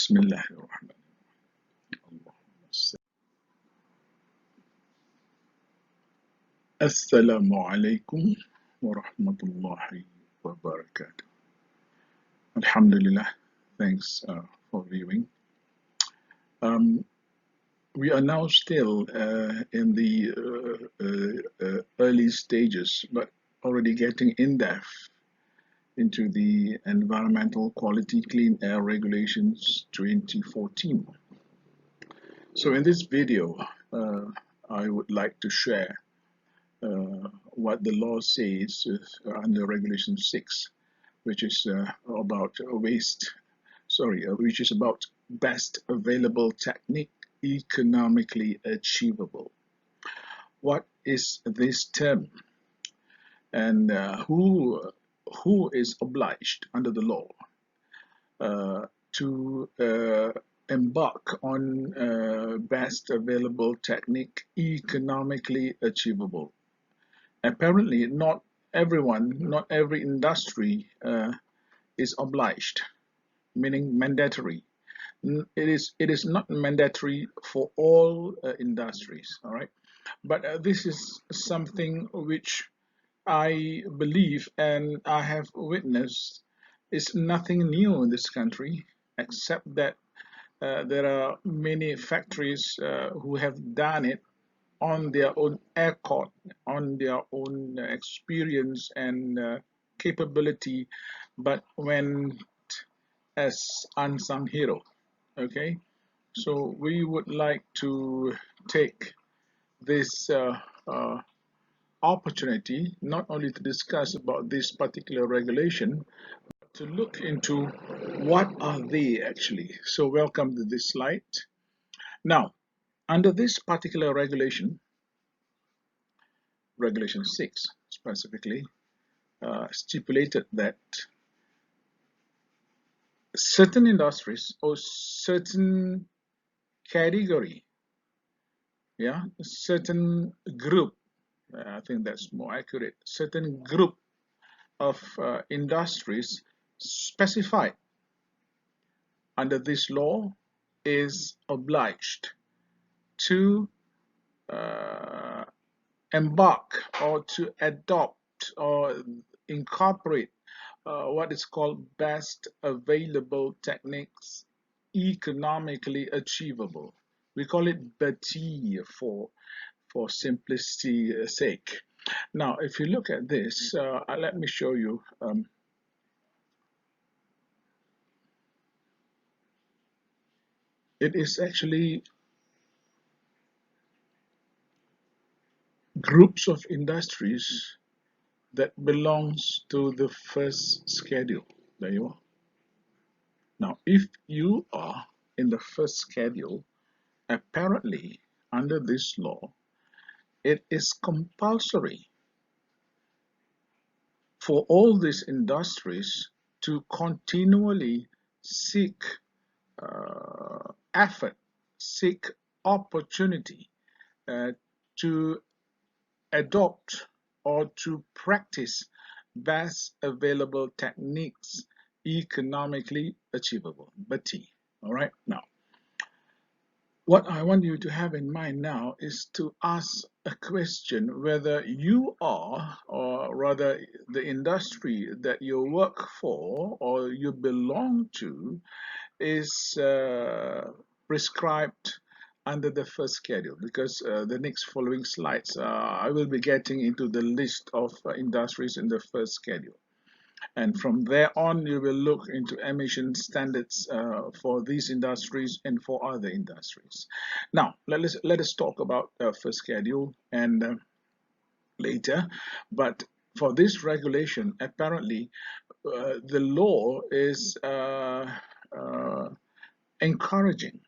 Bismillahirrahmanirrahim. Assalamu alaikum wa rahmatullahi wa barakatuh. Alhamdulillah, thanks for viewing. We are now still in the early stages, but already getting in depth into the Environmental Quality Clean Air Regulations 2014. So in this video, I would like to share what the law says under Regulation 6, which is about which is about best available technique economically achievable. What is this term, and who is obliged under the law to embark on best available technique economically achievable? Apparently, not every industry is obliged, meaning mandatory. It is not mandatory for all industries, all right? But this is something which I believe and I have witnessed is nothing new in this country, except that there are many factories who have done it on their own accord, on their own experience and capability, but went as unsung hero. Okay, so we would like to take this opportunity not only to discuss about this particular regulation, but to look into what are they actually. So welcome to this slide. Now, under this particular regulation, Regulation 6 specifically, stipulated that certain industries or certain category, certain group, I think that's more accurate, certain group of industries specified under this law is obliged to embark or to adopt or incorporate what is called best available techniques economically achievable. We call it BATEA for simplicity's sake. Now, if you look at this, let me show you. It is actually groups of industries that belongs to the first schedule. There you are. Now, if you are in the first schedule, apparently under this law, it is compulsory for all these industries to continually seek effort, seek opportunity to adopt or to practice best available techniques economically achievable, BATEA. All right, now what I want you to have in mind now is to ask a question whether you are, or rather the industry that you work for or you belong to, is prescribed under the first schedule, because the next following slides I will be getting into the list of industries in the first schedule, and from there on you will look into emission standards for these industries and for other industries. Now let us talk about first schedule and later, but for this regulation, apparently the law is encouraging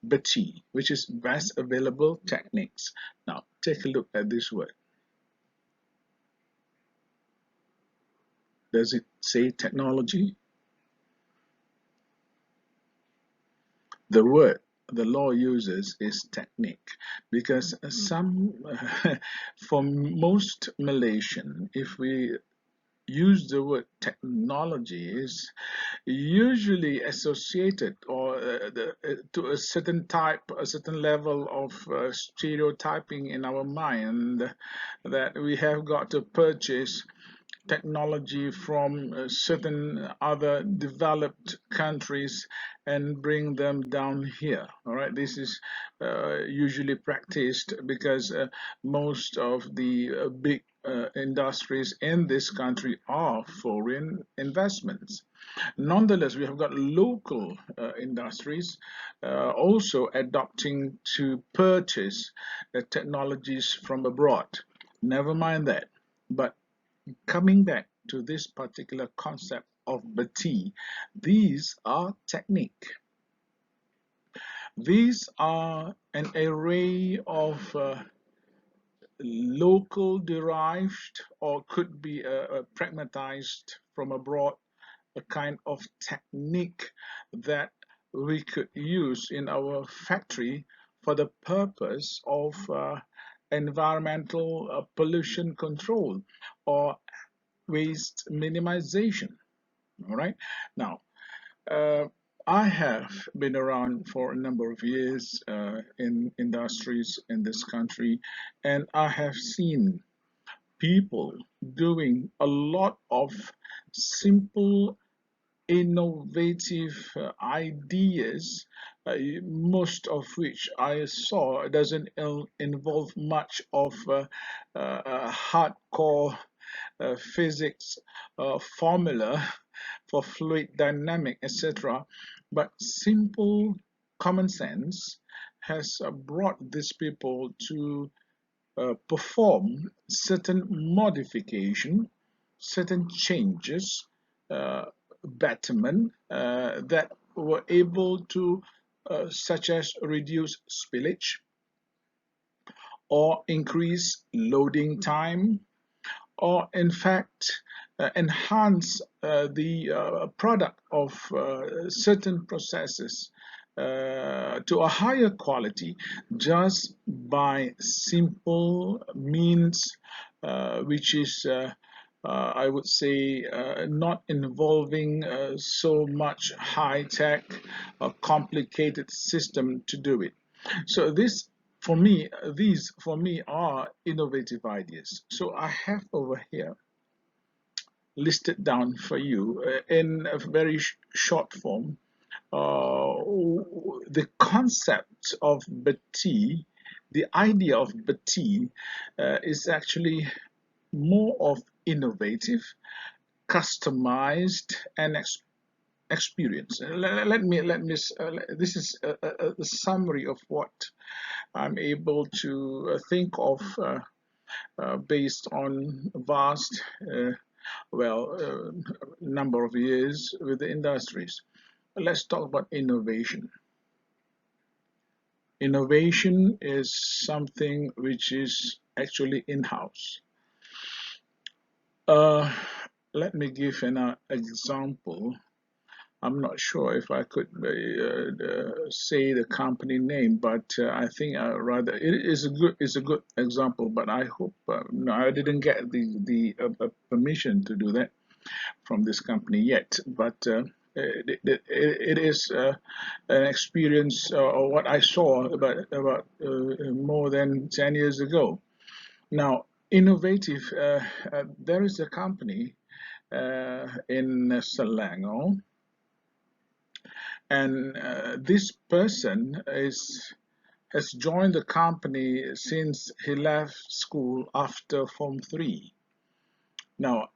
BATEA, which is best available techniques. Now take a look at this word. Does it say technology? The word the law uses is technique, because some for most Malaysian, if we use the word technology is usually associated or to a certain type, a certain level of stereotyping in our mind that we have got to purchase technology from certain other developed countries and bring them down here. All right, this is usually practiced because most of the big industries in this country are foreign investments. Nonetheless, we have got local industries also adopting to purchase technologies from abroad. Never mind that. But coming back to this particular concept of BATEA, these are technique. These are an array of local derived or could be pragmatized from abroad, a kind of technique that we could use in our factory for the purpose of environmental pollution control or waste minimization. All right. Now, uh, I have been around for a number of years in industries in this country, and I have seen people doing a lot of simple, innovative ideas, most of which I saw doesn't involve much of hardcore physics formula for fluid dynamic, etc. But simple common sense has brought these people to perform certain modification, certain changes, betterment that were able to, such as reduce spillage or increase loading time, or in fact enhance the product of certain processes to a higher quality just by simple means, which is I would say not involving so much high-tech or complicated system to do it. So this for me, these for me are innovative ideas. So I have over here listed down for you in a very short form uh, the concept of BATEA, the idea of BATEA is actually more of innovative, customized, and experience. This is a summary of what I'm able to think of based on vast, number of years with the industries. Let's talk about innovation. Innovation is something which is actually in-house. Uh, Let me give an example. I'm not sure if I could say the company name, but I think rather it is a good example. But I hope no, I didn't get the permission to do that from this company yet. But it is an experience or what I saw about more than 10 years ago. Now, innovative. There is a company in Selangor, and this person has joined the company since he left school after Form 3. Now,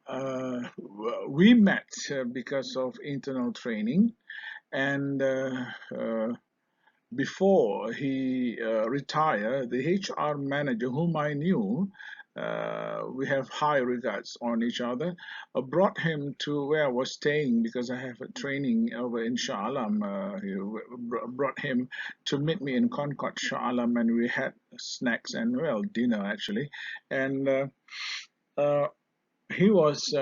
we met because of internal training, and before he retired, the HR manager, whom I knew, we have high regards on each other, brought him to where I was staying because I have a training over in Shah Alam. He brought him to meet me in Concord, Shah Alam, and we had snacks and, well, dinner actually. And uh, he was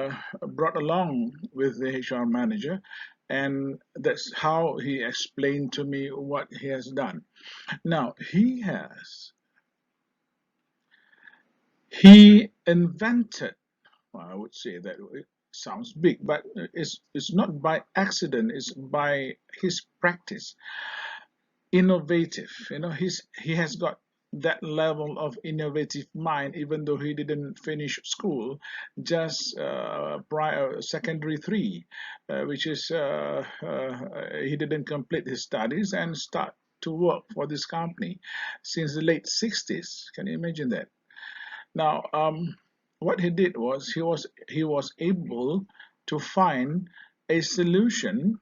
brought along with the HR manager, and that's how he explained to me what he has done. Now, he invented, well, I would say that Sounds big, but it's not by accident, it's by his practice. Innovative, he has got that level of innovative mind, even though he didn't finish school, just prior secondary 3, which is he didn't complete his studies and start to work for this company since the late 60s. Can you imagine that? Now, what he did was he was able to find a solution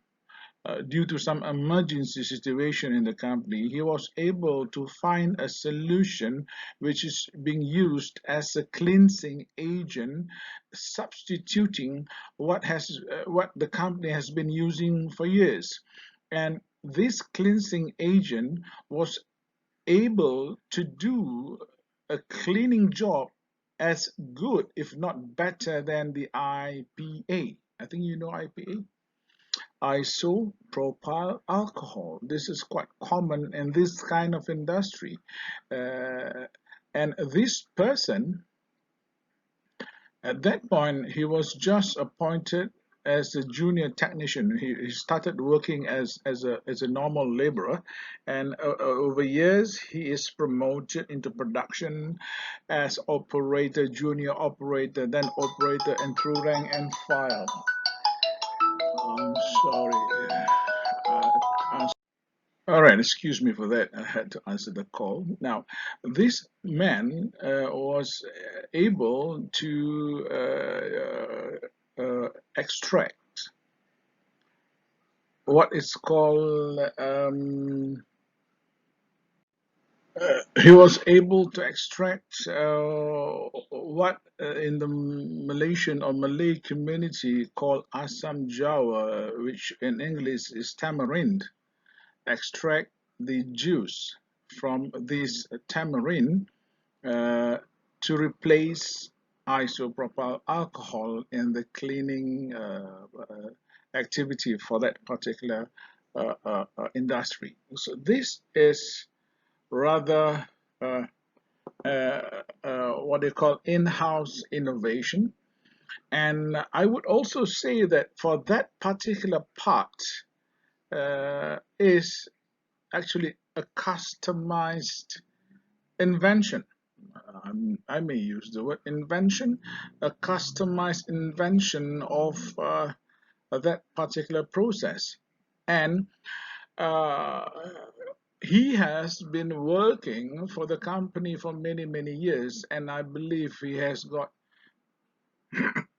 due to some emergency situation in the company. He was able to find a solution which is being used as a cleansing agent, substituting what the company has been using for years. And this cleansing agent was able to do a cleaning job as good, if not better, than the IPA. I think you know IPA, isopropyl alcohol. This is quite common in this kind of industry. And this person, at that point, he was just appointed as a junior technician. He started working as a normal laborer, and over years he is promoted into production as operator, junior operator, then operator, and through rank and file. I'm sorry. I'm All right, excuse me for that. I had to answer the call. Now, this man was able to extract what is called, he was able to extract what in the Malaysian or Malay community called Asam Jawa, which in English is tamarind. Extract the juice from this tamarind to replace isopropyl alcohol in the cleaning activity for that particular industry. So this is rather what they call in-house innovation. And I would also say that for that particular part is actually a customized invention. I may use the word invention, a customized invention of that particular process. And uh, he has been working for the company for many, many years, and I believe he has got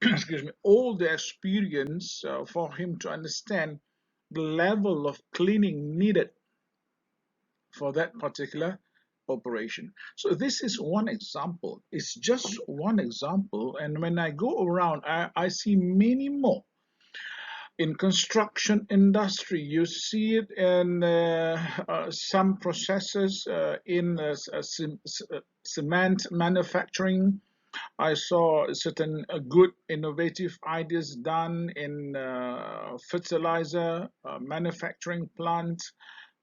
excuse me, all the experience for him to understand the level of cleaning needed for that particular operation. So this is one example. It's just one example, and when I go around, I see many more. In construction industry, you see it in some processes in cement manufacturing. I saw certain good innovative ideas done in fertilizer manufacturing plant.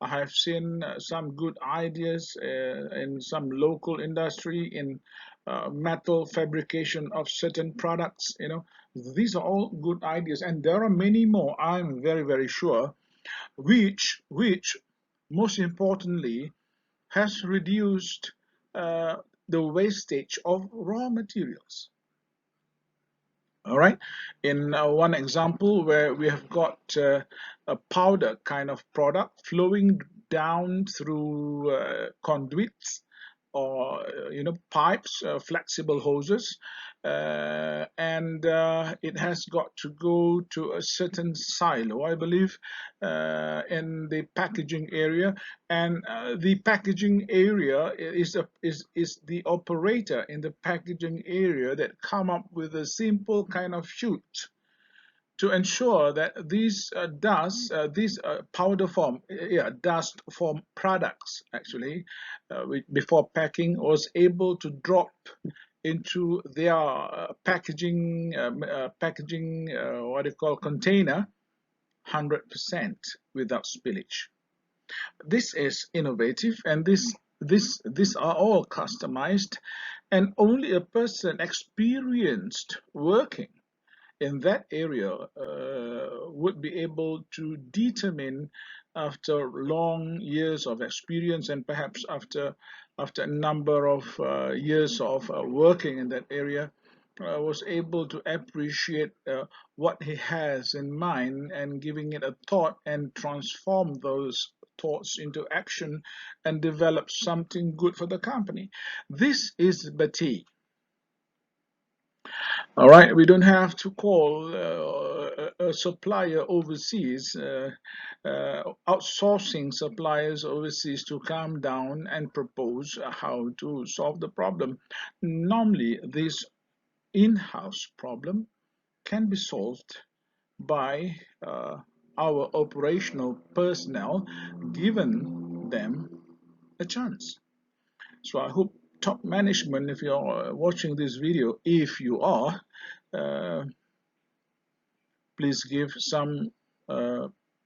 I have seen some good ideas in some local industry in metal fabrication of certain products. These are all good ideas, and there are many more. I'm very, very sure, which most importantly has reduced the wastage of raw materials. All right, in one example where we have got a powder kind of product flowing down through conduits or pipes, flexible hoses, and it has got to go to a certain silo, I believe, in the packaging area, and the packaging area is the operator in the packaging area that come up with a simple kind of chute to ensure that these powder form, dust form products actually, before packing, was able to drop into their packaging, what they call container, 100% without spillage. This is innovative, and these are all customized, and only a person experienced working in that area would be able to determine, after long years of experience and perhaps after a number of years of working in that area, was able to appreciate what he has in mind and giving it a thought and transform those thoughts into action and develop something good for the company. This is BATEA. All right, we don't have to call a supplier overseas, outsourcing suppliers overseas to come down and propose how to solve the problem. Normally, this in-house problem can be solved by our operational personnel, given them a chance. So I hope top management, if you're watching this video, if you are, uh, please give some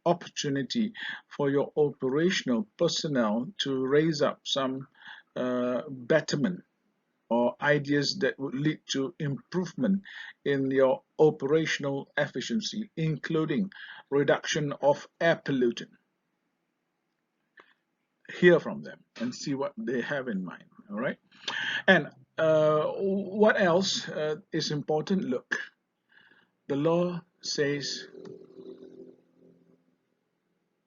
opportunity for your operational personnel to raise up some betterment or ideas that would lead to improvement in your operational efficiency, including reduction of air pollutant. Hear from them and see what they have in mind. All right. And what else is important? Look, the law says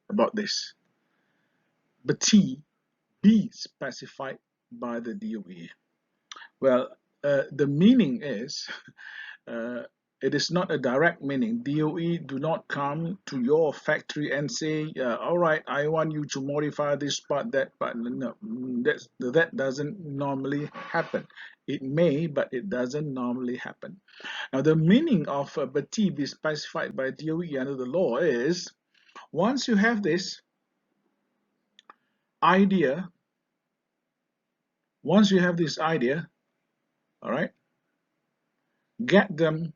about this. BATEA be specified by the DOE. Well, the meaning is uh, it is not a direct meaning. DOE do not come to your factory and say, all right, I want you to modify this part, that part. No, that doesn't normally happen. It may, but it doesn't normally happen. Now, the meaning of BATEA be specified by DOE under the law is, once you have this idea, all right, get them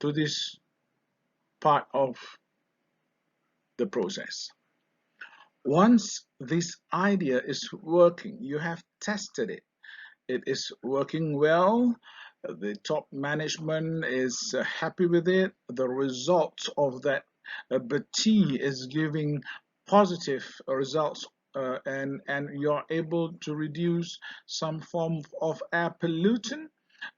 to this part of the process. Once this idea is working, you have tested it, it is working well, the top management is happy with it, the results of that BATEA is giving positive results, and you're able to reduce some form of air pollutant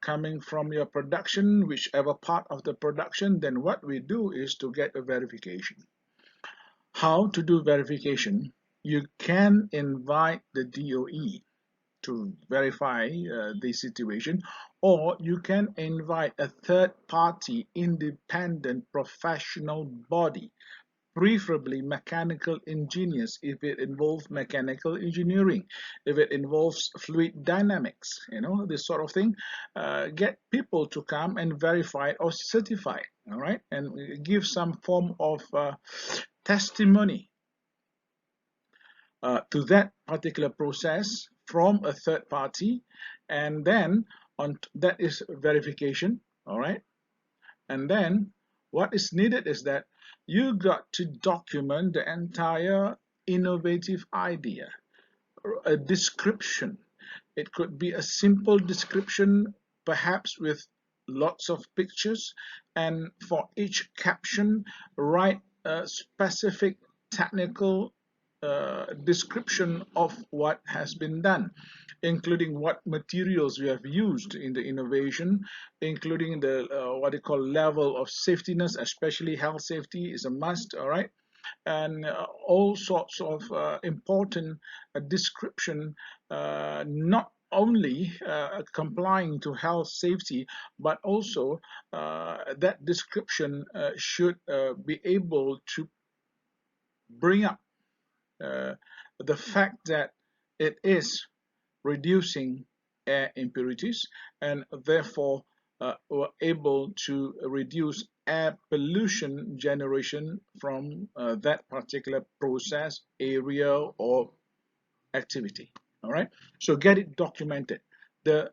coming from your production, whichever part of the production, then what we do is to get a verification. How to do verification? You can invite the DOE to verify the situation, or you can invite a third party independent professional body, preferably mechanical engineers if it involves mechanical engineering, if it involves fluid dynamics, this sort of thing. Get people to come and verify or certify, all right, and give some form of testimony to that particular process from a third party, and then that is verification, all right. And then what is needed is that you got to document the entire innovative idea, a description. It could be a simple description, perhaps with lots of pictures, and for each caption write a specific technical description of what has been done, including what materials we have used in the innovation, including the what they call level of safetiness, especially health safety is a must, all right, and all sorts of important description, not only complying to health safety, but also that description should be able to bring up the fact that it is reducing air impurities, and therefore we're able to reduce air pollution generation from that particular process, area, or activity. All right, so get it documented. The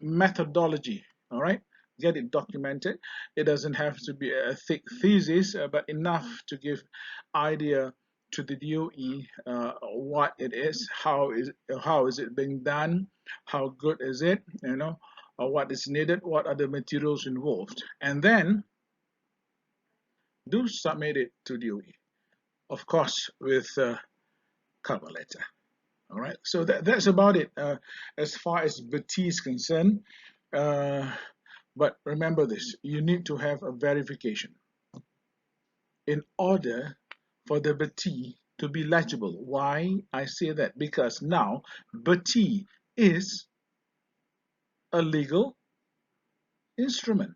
methodology, all right, get it documented. It doesn't have to be a thick thesis, but enough to give idea to the DOE what it is, how is it being done, how good is it, what is needed, what are the materials involved, and then do submit it to DOE, of course, with a cover letter. All right, so that's about it as far as BATEA is concerned. But remember this, you need to have a verification in order for the BATEA to be legible. Why I say that? Because now BATEA is a legal instrument.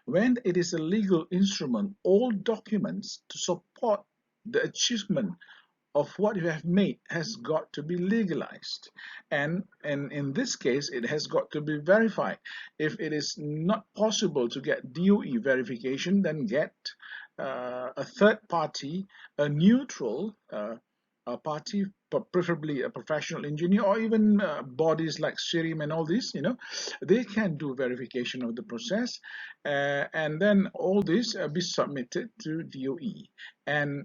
When it is a legal instrument, all documents to support the achievement of what you have made has got to be legalized, and in this case it has got to be verified. If it is not possible to get DOE verification, then get a third party, a neutral a party, preferably a professional engineer, or even bodies like SIRIM and all these, they can do verification of the process, and then all this be submitted to DOE, and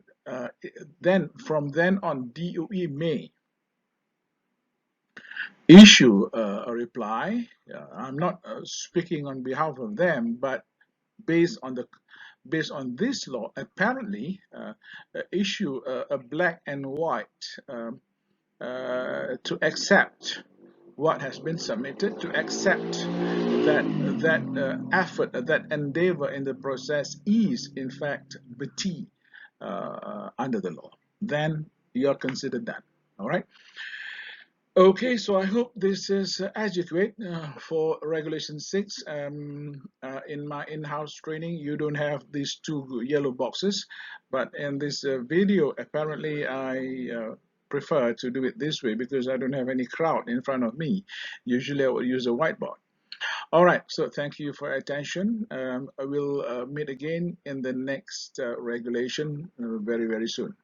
then from then on DOE may issue a reply. I'm not speaking on behalf of them, but based on this law, apparently issue a black and white to accept what has been submitted, to accept that effort, that endeavor in the process is in fact BATEA under the law. Then you're considered done. All right. Okay, so I hope this is adequate for Regulation 6. In my in-house training, you don't have these two yellow boxes, but in this video, apparently I prefer to do it this way because I don't have any crowd in front of me. Usually I will use a whiteboard. All right, so thank you for your attention. I will meet again in the next regulation very, very soon.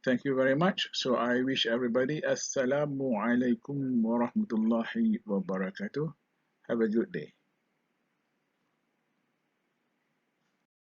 Thank you very much. So I wish everybody Assalamu alaikum wa rahmatullahi wa barakatuh. Have a good day.